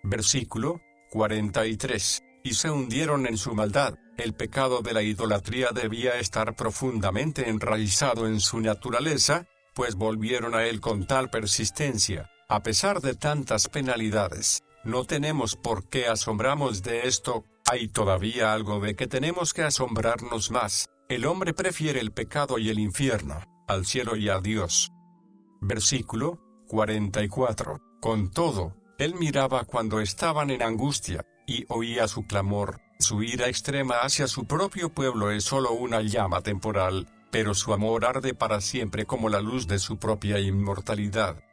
Versículo 43. Y se hundieron en su maldad. El pecado de la idolatría debía estar profundamente enraizado en su naturaleza, pues volvieron a él con tal persistencia, a pesar de tantas penalidades. No tenemos por qué asombrarnos de esto, hay todavía algo de que tenemos que asombrarnos más. El hombre prefiere el pecado y el infierno, al cielo y a Dios. Versículo 44. Con todo, él miraba cuando estaban en angustia, y oía su clamor. Su ira extrema hacia su propio pueblo es solo una llama temporal, pero su amor arde para siempre como la luz de su propia inmortalidad.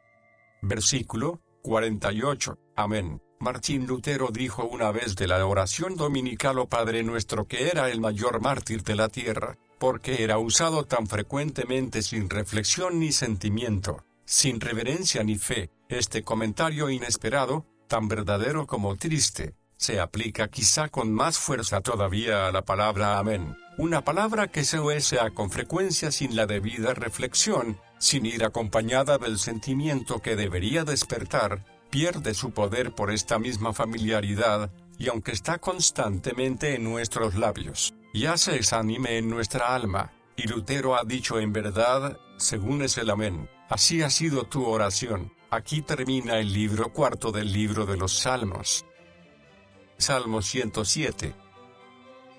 Versículo 48. Amén. Martín Lutero dijo una vez de la oración dominical: "Oh Padre nuestro", que era el mayor mártir de la tierra, porque era usado tan frecuentemente sin reflexión ni sentimiento, sin reverencia ni fe. Este comentario inesperado, tan verdadero como triste, se aplica quizá con más fuerza todavía a la palabra amén, una palabra que se usa con frecuencia sin la debida reflexión, sin ir acompañada del sentimiento que debería despertar, pierde su poder por esta misma familiaridad, y aunque está constantemente en nuestros labios, ya se exanime en nuestra alma, y Lutero ha dicho: en verdad, según es el amén, así ha sido tu oración. Aquí termina el libro cuarto del libro de los Salmos. Salmo 107.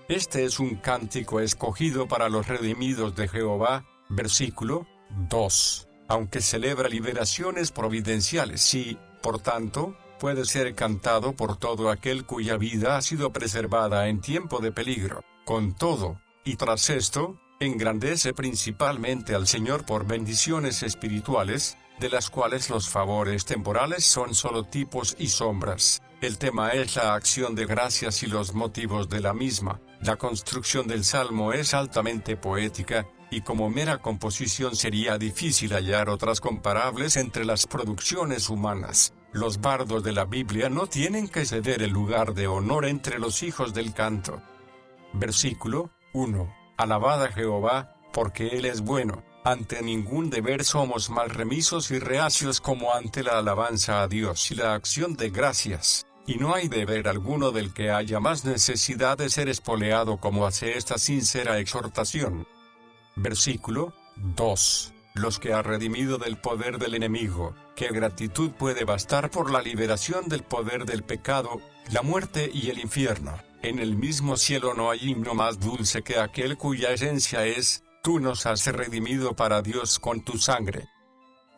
Este es un cántico escogido para los redimidos de Jehová. Versículo 2. Aunque celebra liberaciones providenciales y, por tanto, puede ser cantado por todo aquel cuya vida ha sido preservada en tiempo de peligro. Con todo, y tras esto, engrandece principalmente al Señor por bendiciones espirituales, de las cuales los favores temporales son solo tipos y sombras. El tema es la acción de gracias y los motivos de la misma. La construcción del Salmo es altamente poética, y como mera composición sería difícil hallar otras comparables entre las producciones humanas. Los bardos de la Biblia no tienen que ceder el lugar de honor entre los hijos del canto. Versículo 1. Alabad a Jehová, porque Él es bueno. Ante ningún deber somos mal remisos y reacios como ante la alabanza a Dios y la acción de gracias. Y no hay deber alguno del que haya más necesidad de ser espoleado como hace esta sincera exhortación. Versículo 2. Los que ha redimido del poder del enemigo, ¿qué gratitud puede bastar por la liberación del poder del pecado, la muerte y el infierno? En el mismo cielo no hay himno más dulce que aquel cuya esencia es: tú nos has redimido para Dios con tu sangre.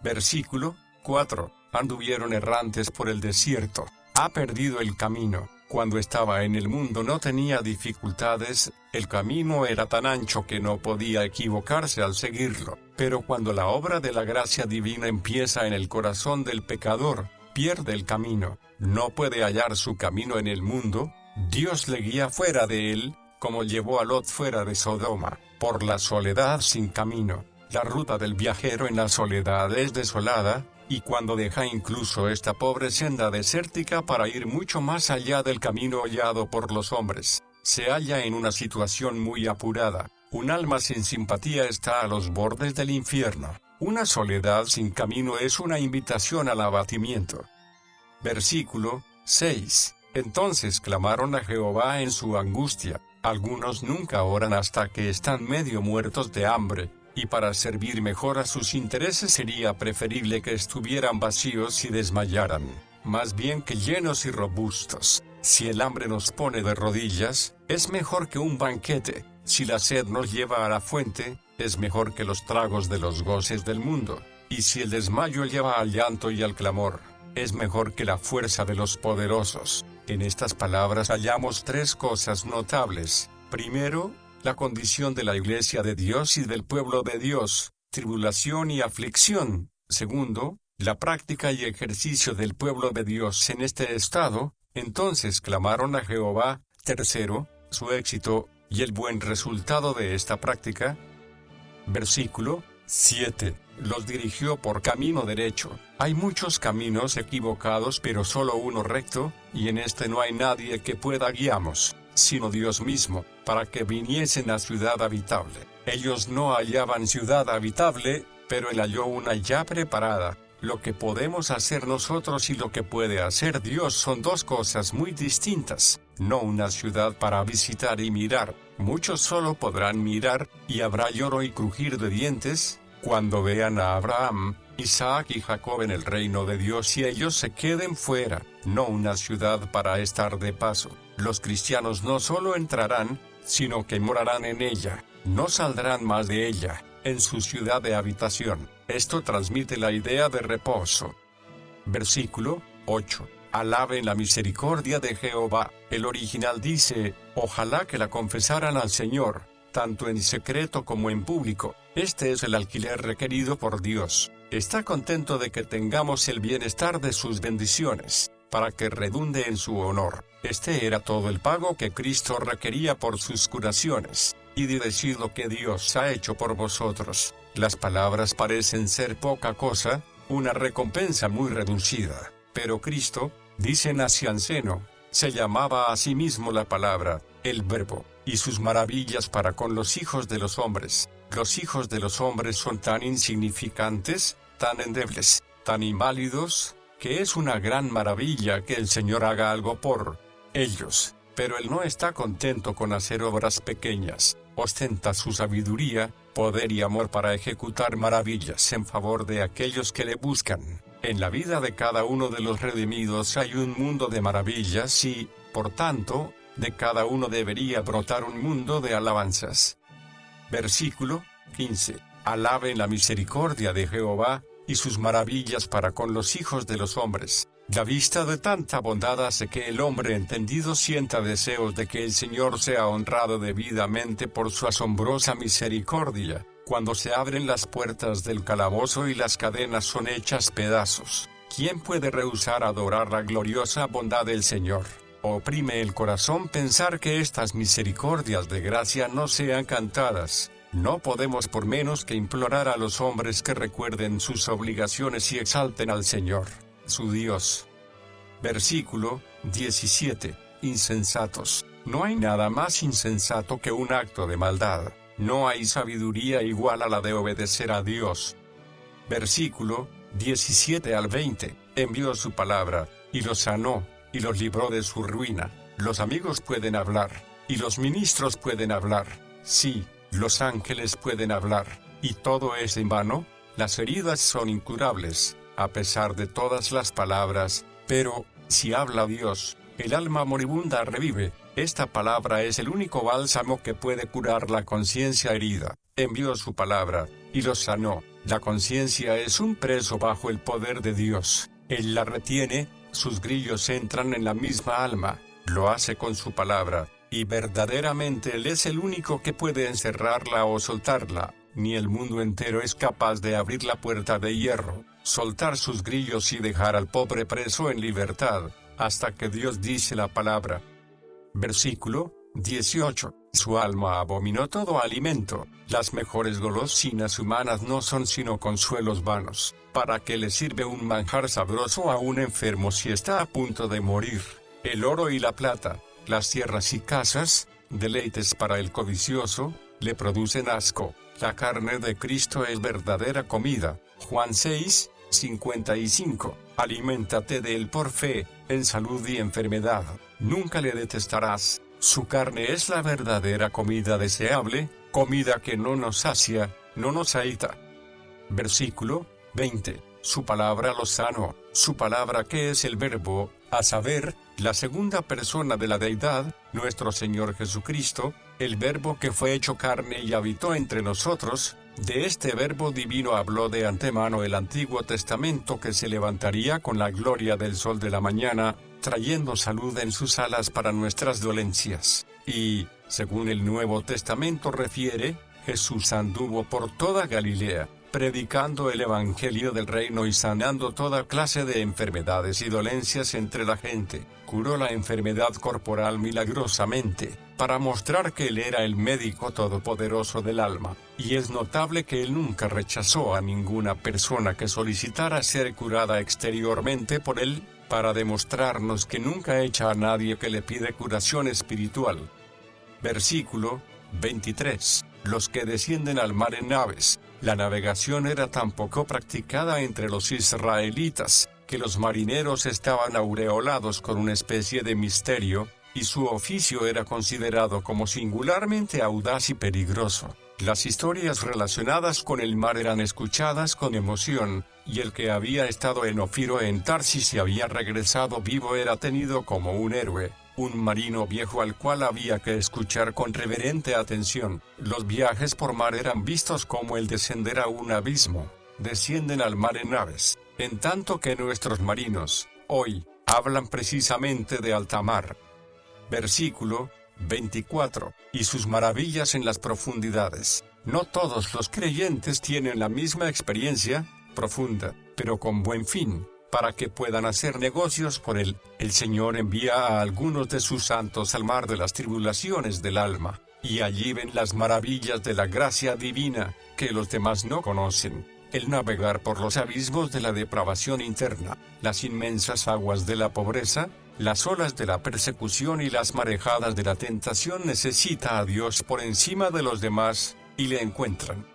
Versículo 4. Anduvieron errantes por el desierto. Ha perdido el camino. Cuando estaba en el mundo no tenía dificultades, el camino era tan ancho que no podía equivocarse al seguirlo. Pero cuando la obra de la gracia divina empieza en el corazón del pecador, pierde el camino, no puede hallar su camino en el mundo, Dios le guía fuera de él, como llevó a Lot fuera de Sodoma, por la soledad sin camino. La ruta del viajero en la soledad es desolada, y cuando deja incluso esta pobre senda desértica para ir mucho más allá del camino hollado por los hombres, se halla en una situación muy apurada. Un alma sin simpatía está a los bordes del infierno. Una soledad sin camino es una invitación al abatimiento. Versículo 6. Entonces clamaron a Jehová en su angustia. Algunos nunca oran hasta que están medio muertos de hambre, y para servir mejor a sus intereses sería preferible que estuvieran vacíos y desmayaran, más bien que llenos y robustos. Si el hambre nos pone de rodillas, es mejor que un banquete. Si la sed nos lleva a la fuente, es mejor que los tragos de los goces del mundo. Y si el desmayo lleva al llanto y al clamor, es mejor que la fuerza de los poderosos. En estas palabras hallamos tres cosas notables. Primero, la condición de la Iglesia de Dios y del pueblo de Dios, tribulación y aflicción. Segundo, la práctica y ejercicio del pueblo de Dios en este estado. Entonces clamaron a Jehová. Tercero, su éxito y el buen resultado de esta práctica. Versículo 7. Los dirigió por camino derecho. Hay muchos caminos equivocados pero solo uno recto, y en este no hay nadie que pueda guiarnos, sino Dios mismo, para que viniesen a ciudad habitable. Ellos no hallaban ciudad habitable, pero él halló una ya preparada. Lo que podemos hacer nosotros y lo que puede hacer Dios son dos cosas muy distintas. No una ciudad para visitar y mirar. Muchos solo podrán mirar, y habrá lloro y crujir de dientes, cuando vean a Abraham, Isaac y Jacob en el reino de Dios y ellos se queden fuera. No una ciudad para estar de paso. Los cristianos no solo entrarán, sino que morarán en ella. No saldrán más de ella, en su ciudad de habitación. Esto transmite la idea de reposo. Versículo 8. Alaben la misericordia de Jehová. El original dice, ojalá que la confesaran al Señor, tanto en secreto como en público. Este es el alquiler requerido por Dios. Está contento de que tengamos el bienestar de sus bendiciones, para que redunde en su honor. Este era todo el pago que Cristo requería por sus curaciones. Y de decir lo que Dios ha hecho por vosotros. Las palabras parecen ser poca cosa, una recompensa muy reducida. Pero Cristo, dice Nacianceno, se llamaba a sí mismo la palabra, el Verbo, y sus maravillas para con los hijos de los hombres. Los hijos de los hombres son tan insignificantes, tan endebles, tan inválidos, que es una gran maravilla que el Señor haga algo por ellos. Pero Él no está contento con hacer obras pequeñas. Ostenta su sabiduría, poder y amor para ejecutar maravillas en favor de aquellos que le buscan. En la vida de cada uno de los redimidos hay un mundo de maravillas y, por tanto, de cada uno debería brotar un mundo de alabanzas. Versículo 15. Alaben la misericordia de Jehová, y sus maravillas para con los hijos de los hombres. La vista de tanta bondad hace que el hombre entendido sienta deseos de que el Señor sea honrado debidamente por su asombrosa misericordia. Cuando se abren las puertas del calabozo y las cadenas son hechas pedazos, ¿quién puede rehusar adorar la gloriosa bondad del Señor? Oprime el corazón pensar que estas misericordias de gracia no sean cantadas. No podemos por menos que implorar a los hombres que recuerden sus obligaciones y exalten al Señor, su Dios. Versículo 17. Insensatos. No hay nada más insensato que un acto de maldad. No hay sabiduría igual a la de obedecer a Dios. Versículo 17 al 20. Envió su palabra, y los sanó, y los libró de su ruina. Los amigos pueden hablar, y los ministros pueden hablar. Sí, los ángeles pueden hablar, y todo es en vano. Las heridas son incurables, a pesar de todas las palabras, pero, si habla Dios, el alma moribunda revive. Esta palabra es el único bálsamo que puede curar la conciencia herida. Envió su palabra, y los sanó. La conciencia es un preso bajo el poder de Dios. Él la retiene, sus grillos entran en la misma alma, lo hace con su palabra, y verdaderamente Él es el único que puede encerrarla o soltarla. Ni el mundo entero es capaz de abrir la puerta de hierro, soltar sus grillos y dejar al pobre preso en libertad, hasta que Dios dice la palabra. Versículo 18. Su alma abominó todo alimento, las mejores golosinas humanas no son sino consuelos vanos. ¿Para qué le sirve un manjar sabroso a un enfermo si está a punto de morir? El oro y la plata, las tierras y casas, deleites para el codicioso, le producen asco. La carne de Cristo es verdadera comida. Juan 6, 55. Aliméntate de él por fe, en salud y enfermedad. Nunca le detestarás. Su carne es la verdadera comida deseable, comida que no nos sacia, no nos saita. Versículo 20. Su palabra lo sanó. Su palabra que es el Verbo, a saber, la segunda persona de la deidad, nuestro Señor Jesucristo, el Verbo que fue hecho carne y habitó entre nosotros. De este Verbo divino habló de antemano el Antiguo Testamento que se levantaría con la gloria del sol de la mañana, trayendo salud en sus alas para nuestras dolencias. Y, según el Nuevo Testamento refiere, Jesús anduvo por toda Galilea, predicando el Evangelio del reino y sanando toda clase de enfermedades y dolencias entre la gente. Curó la enfermedad corporal milagrosamente, para mostrar que Él era el médico todopoderoso del alma, y es notable que Él nunca rechazó a ninguna persona que solicitara ser curada exteriormente por Él, para demostrarnos que nunca echa a nadie que le pide curación espiritual. Versículo 23. Los que descienden al mar en naves. La navegación era tan poco practicada entre los israelitas, que los marineros estaban aureolados con una especie de misterio, y su oficio era considerado como singularmente audaz y peligroso. Las historias relacionadas con el mar eran escuchadas con emoción, y el que había estado en Ofiro en Tarsis y había regresado vivo era tenido como un héroe, un marino viejo al cual había que escuchar con reverente atención. Los viajes por mar eran vistos como el descender a un abismo. Descienden al mar en naves, en tanto que nuestros marinos, hoy, hablan precisamente de alta mar. Versículo 24. Y sus maravillas en las profundidades. No todos los creyentes tienen la misma experiencia profunda, pero con buen fin, para que puedan hacer negocios por él. El Señor envía a algunos de sus santos al mar de las tribulaciones del alma, y allí ven las maravillas de la gracia divina, que los demás no conocen. El navegar por los abismos de la depravación interna, las inmensas aguas de la pobreza, las olas de la persecución y las marejadas de la tentación necesita a Dios por encima de los demás, y le encuentran.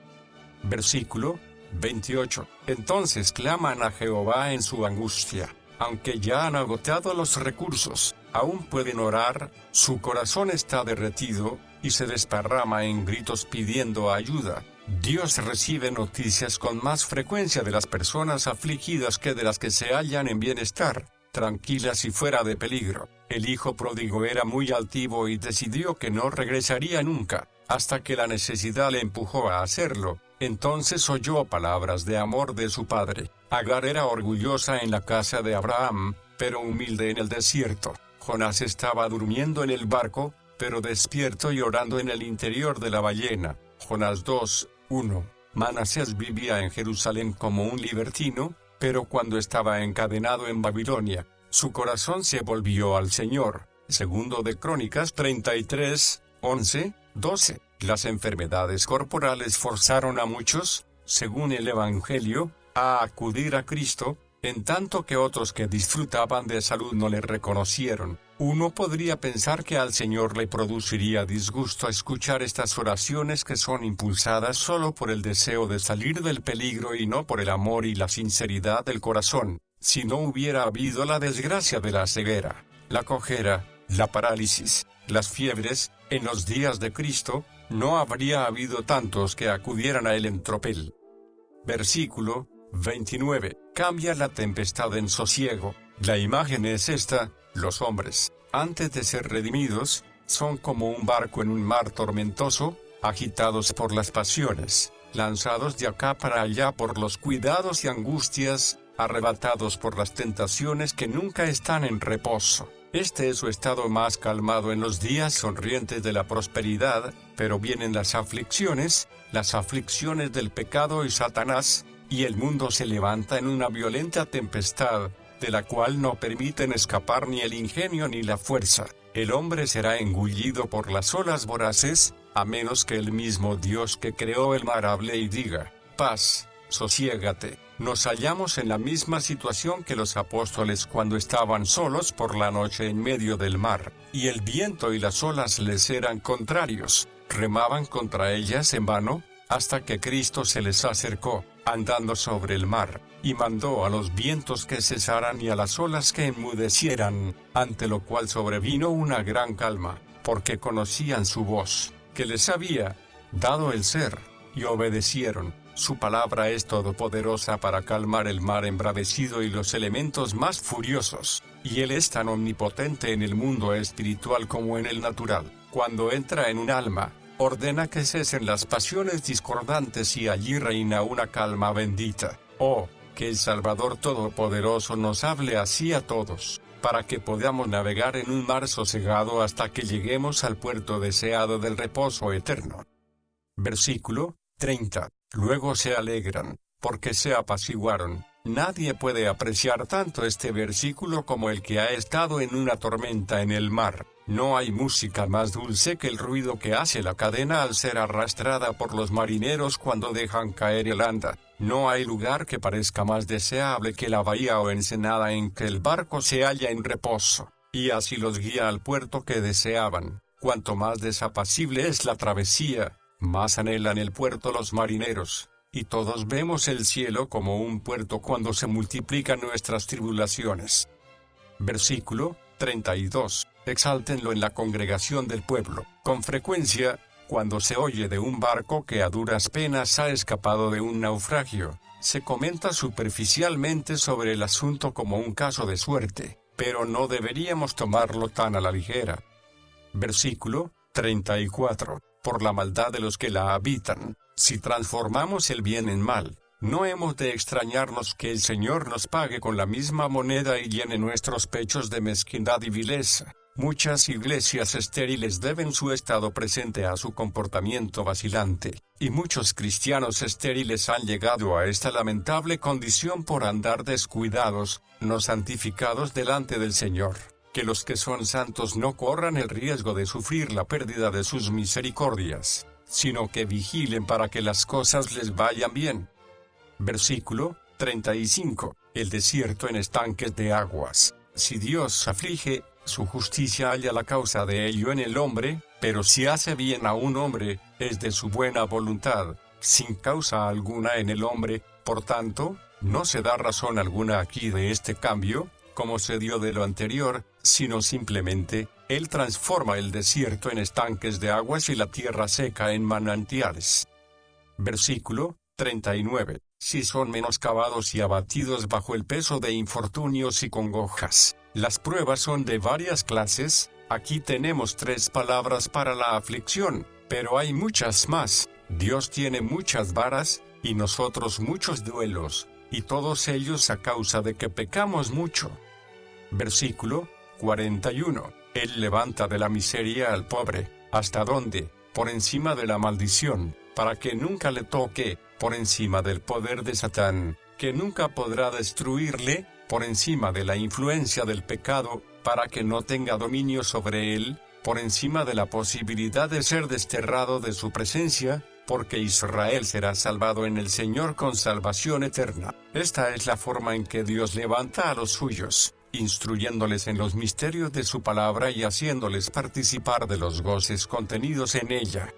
Versículo 28. Entonces claman a Jehová en su angustia. Aunque ya han agotado los recursos, aún pueden orar, su corazón está derretido, y se desparrama en gritos pidiendo ayuda. Dios recibe noticias con más frecuencia de las personas afligidas que de las que se hallan en bienestar, tranquilas y fuera de peligro. El hijo pródigo era muy altivo y decidió que no regresaría nunca, hasta que la necesidad le empujó a hacerlo. Entonces oyó palabras de amor de su padre. Agar era orgullosa en la casa de Abraham, pero humilde en el desierto. Jonás estaba durmiendo en el barco, pero despierto y orando en el interior de la ballena. Jonás 2, 1. Manasés vivía en Jerusalén como un libertino, pero cuando estaba encadenado en Babilonia, su corazón se volvió al Señor. Segundo de Crónicas 33, 11, 12. Las enfermedades corporales forzaron a muchos, según el Evangelio, a acudir a Cristo, en tanto que otros que disfrutaban de salud no le reconocieron. Uno podría pensar que al Señor le produciría disgusto escuchar estas oraciones que son impulsadas solo por el deseo de salir del peligro y no por el amor y la sinceridad del corazón, si no hubiera habido la desgracia de la ceguera, la cojera, la parálisis, las fiebres. En los días de Cristo, no habría habido tantos que acudieran a él en tropel. Versículo 29. Cambia la tempestad en sosiego. La imagen es esta: los hombres, antes de ser redimidos, son como un barco en un mar tormentoso, agitados por las pasiones, lanzados de acá para allá por los cuidados y angustias, arrebatados por las tentaciones que nunca están en reposo. Este es su estado más calmado en los días sonrientes de la prosperidad, pero vienen las aflicciones del pecado y Satanás, y el mundo se levanta en una violenta tempestad, de la cual no permiten escapar ni el ingenio ni la fuerza. El hombre será engullido por las olas voraces, a menos que el mismo Dios que creó el mar hable y diga: paz, sosiégate. Nos hallamos en la misma situación que los apóstoles cuando estaban solos por la noche en medio del mar, y el viento y las olas les eran contrarios. Remaban contra ellas en vano, hasta que Cristo se les acercó, andando sobre el mar, y mandó a los vientos que cesaran y a las olas que enmudecieran, ante lo cual sobrevino una gran calma, porque conocían su voz, que les había dado el ser, y obedecieron. Su palabra es todopoderosa para calmar el mar embravecido y los elementos más furiosos, y Él es tan omnipotente en el mundo espiritual como en el natural. Cuando entra en un alma, ordena que cesen las pasiones discordantes y allí reina una calma bendita. Oh, que el Salvador Todopoderoso nos hable así a todos, para que podamos navegar en un mar sosegado hasta que lleguemos al puerto deseado del reposo eterno. Versículo 30. Luego se alegran, porque se apaciguaron. Nadie puede apreciar tanto este versículo como el que ha estado en una tormenta en el mar. No hay música más dulce que el ruido que hace la cadena al ser arrastrada por los marineros cuando dejan caer el anda. No hay lugar que parezca más deseable que la bahía o ensenada en que el barco se halla en reposo, y así los guía al puerto que deseaban. Cuanto más desapacible es la travesía, más anhelan el puerto los marineros, y todos vemos el cielo como un puerto cuando se multiplican nuestras tribulaciones. Versículo 32. Exáltenlo en la congregación del pueblo. Con frecuencia, cuando se oye de un barco que a duras penas ha escapado de un naufragio, se comenta superficialmente sobre el asunto como un caso de suerte, pero no deberíamos tomarlo tan a la ligera. Versículo 34. Por la maldad de los que la habitan, si transformamos el bien en mal, no hemos de extrañarnos que el Señor nos pague con la misma moneda y llene nuestros pechos de mezquindad y vileza. Muchas iglesias estériles deben su estado presente a su comportamiento vacilante, y muchos cristianos estériles han llegado a esta lamentable condición por andar descuidados, no santificados delante del Señor. Que los que son santos no corran el riesgo de sufrir la pérdida de sus misericordias, sino que vigilen para que las cosas les vayan bien. Versículo 35. El desierto en estanques de aguas. Si Dios aflige, su justicia halla la causa de ello en el hombre, pero si hace bien a un hombre, es de su buena voluntad, sin causa alguna en el hombre. Por tanto, no se da razón alguna aquí de este cambio, como se dio de lo anterior, sino simplemente, Él transforma el desierto en estanques de aguas y la tierra seca en manantiales. Versículo 39. Si son menoscabados y abatidos bajo el peso de infortunios y congojas. Las pruebas son de varias clases. Aquí tenemos 3 palabras para la aflicción, pero hay muchas más. Dios tiene muchas varas, y nosotros muchos duelos, y todos ellos a causa de que pecamos mucho. Versículo 41. Él levanta de la miseria al pobre, ¿hasta dónde? Por encima de la maldición, para que nunca le toque, por encima del poder de Satán, que nunca podrá destruirle, por encima de la influencia del pecado, para que no tenga dominio sobre él, por encima de la posibilidad de ser desterrado de su presencia, porque Israel será salvado en el Señor con salvación eterna. Esta es la forma en que Dios levanta a los suyos, instruyéndoles en los misterios de su palabra y haciéndoles participar de los goces contenidos en ella.